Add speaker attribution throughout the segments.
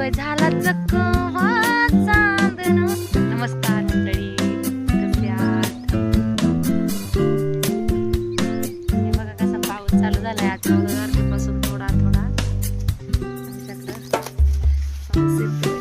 Speaker 1: झाला चकवा चांदण. नमस्कार मंडळी, कसे आहात? हे बघा कसा पाऊस चालू झालाय आज तारखेपासून थोडा थोडा आमच्याकडं पाऊस येतोय.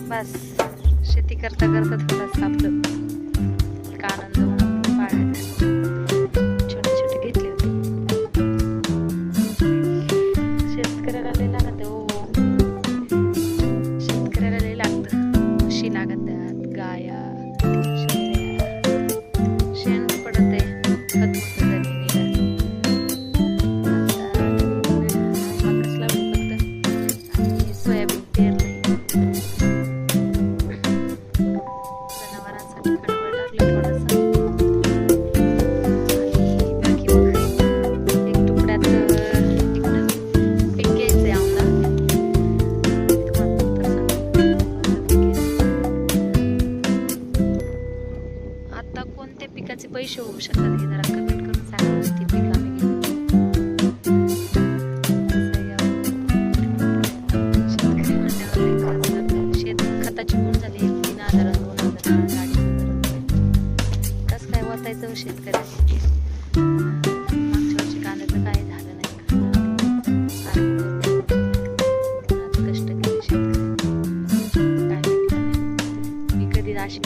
Speaker 1: बस शेती करता करता थोडंसं आपलं एक आनंद म्हणून बाळाला छोटे छोटे घेतले होते. शेतकऱ्याला लय लागत हो, शेतकऱ्याला लय लागतं. म्हशी लागतात, गाया, शेण पडत आहे, खत होतं जमिनीला. मकच लावली फक्त आणि सोयाबीन पेरलंय. कोणत्या पिकाचे पैसे होऊ शकतात हे जरा कमेंट करून सांगा. ती पिक आम्ही घेऊ. शेतकरी म्हणल्यावर शेत खताची गुण झाली 3,000 2,000 गाडी कसं काय वाचायचं शेतकऱ्याची. मागच्या वर्षी कांद्याचं काय झालं नाही. कष्ट केले शेतकरी काय मी कधी राशी